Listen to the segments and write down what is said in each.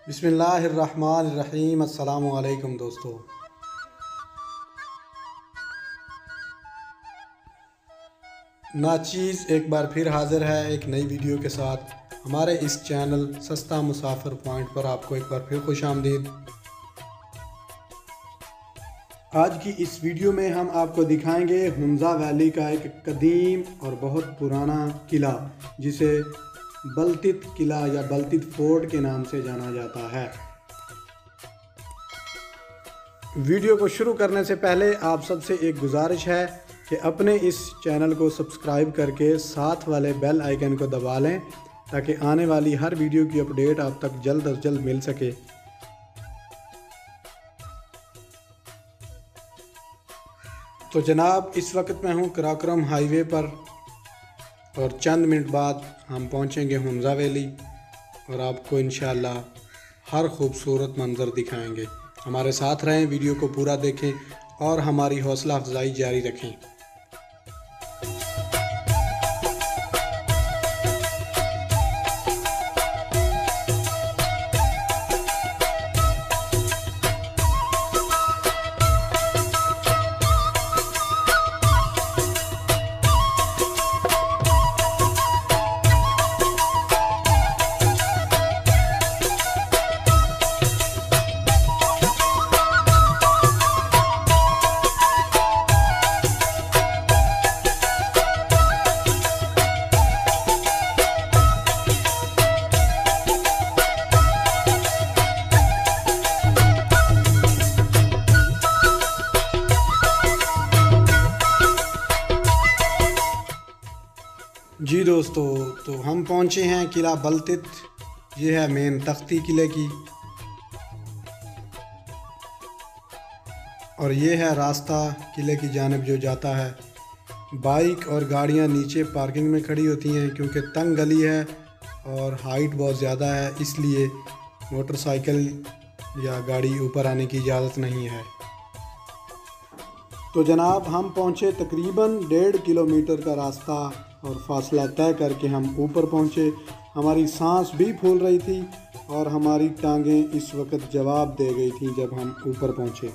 बिस्मिल्लाहिर्रहमानिर्रहीम। अस्सलामु अलैकुम दोस्तों। नाचीज़ एक बार फिर हाज़िर है एक नई वीडियो के साथ। हमारे इस चैनल सस्ता मुसाफिर पॉइंट पर आपको एक बार फिर खुश आमदीद। आज की इस वीडियो में हम आपको दिखाएंगे हुंज़ा वैली का एक कदीम और बहुत पुराना किला, जिसे बल्तित किला या बल्तित फोर्ट के नाम से जाना जाता है। वीडियो को शुरू करने से पहले आप सबसे एक गुजारिश है कि अपने इस चैनल को सब्सक्राइब करके साथ वाले बेल आइकन को दबा लें, ताकि आने वाली हर वीडियो की अपडेट आप तक जल्द अज जल्द मिल सके। तो जनाब, इस वक्त मैं हूँ कराकोरम हाईवे पर और चंद मिनट बाद हम पहुँचेंगे हुंज़ा वैली और आपको इंशाअल्लाह हर खूबसूरत मंज़र दिखाएंगे। हमारे साथ रहें, वीडियो को पूरा देखें और हमारी हौसला अफजाई जारी रखें। जी दोस्तों, तो हम पहुंचे हैं किला बल्तित। ये है मेन तख्ती किले की, और ये है रास्ता किले की जानिब जो जाता है। बाइक और गाड़ियां नीचे पार्किंग में खड़ी होती हैं, क्योंकि तंग गली है और हाइट बहुत ज़्यादा है, इसलिए मोटरसाइकिल या गाड़ी ऊपर आने की इजाज़त नहीं है। तो जनाब, हम पहुंचे तकरीबन 1.5 किलोमीटर का रास्ता और फासला तय करके हम ऊपर पहुंचे। हमारी सांस भी फूल रही थी और हमारी टांगें इस वक्त जवाब दे गई थी जब हम ऊपर पहुंचे।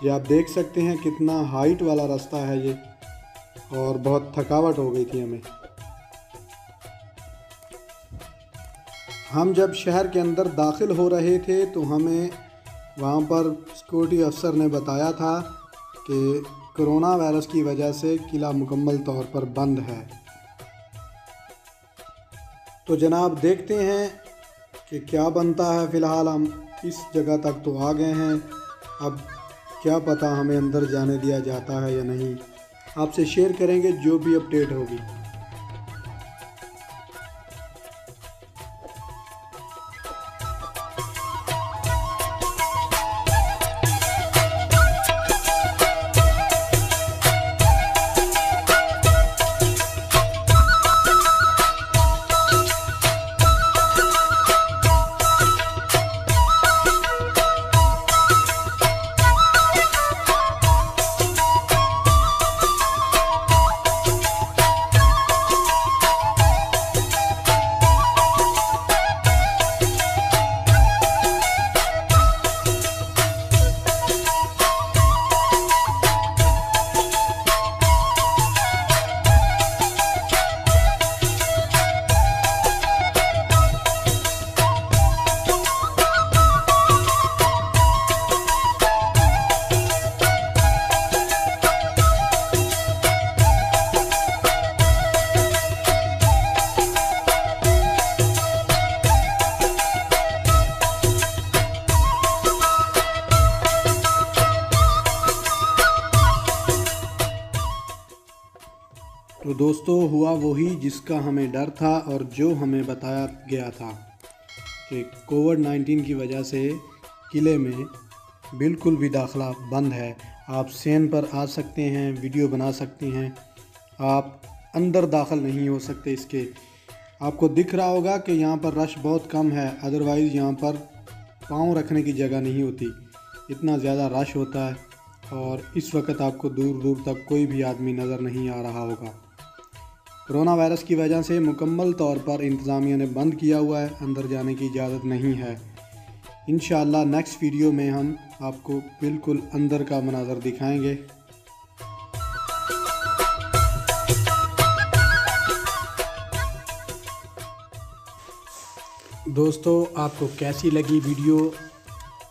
ये आप देख सकते हैं कितना हाइट वाला रास्ता है ये, और बहुत थकावट हो गई थी हमें। हम जब शहर के अंदर दाखिल हो रहे थे तो हमें वहाँ पर सिक्योरिटी अफसर ने बताया था कि कोरोना वायरस की वजह से किला मुकम्मल तौर पर बंद है। तो जनाब, देखते हैं कि क्या बनता है। फ़िलहाल हम इस जगह तक तो आ गए हैं, अब क्या पता हमें अंदर जाने दिया जाता है या नहीं। आपसे शेयर करेंगे जो भी अपडेट होगी। तो दोस्तों, हुआ वही जिसका हमें डर था और जो हमें बताया गया था कि कोविड-19 की वजह से किले में बिल्कुल भी दाखिला बंद है। आप सेन पर आ सकते हैं, वीडियो बना सकते हैं, आप अंदर दाखिल नहीं हो सकते। इसके आपको दिख रहा होगा कि यहाँ पर रश बहुत कम है, अदरवाइज़ यहाँ पर पाँव रखने की जगह नहीं होती, इतना ज़्यादा रश होता है। और इस वक्त आपको दूर दूर तक कोई भी आदमी नज़र नहीं आ रहा होगा। कोरोना वायरस की वजह से मुकम्मल तौर पर इंतज़ामिया ने बंद किया हुआ है, अंदर जाने की इजाज़त नहीं है। इंशाअल्लाह नेक्स्ट वीडियो में हम आपको बिल्कुल अंदर का मनाज़र दिखाएंगे। दोस्तों, आपको कैसी लगी वीडियो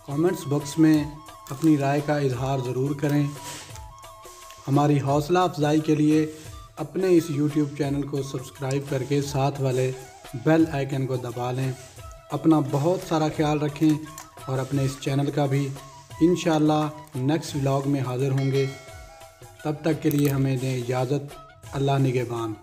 कमेंट्स बॉक्स में अपनी राय का इजहार ज़रूर करें। हमारी हौसला अफजाई के लिए अपने इस YouTube चैनल को सब्सक्राइब करके साथ वाले बेल आइकन को दबा लें। अपना बहुत सारा ख्याल रखें और अपने इस चैनल का भी इंशाअल्लाह नेक्स्ट व्लॉग में हाज़िर होंगे। तब तक के लिए हमें दें इजाज़त। अल्लाह निगहबान।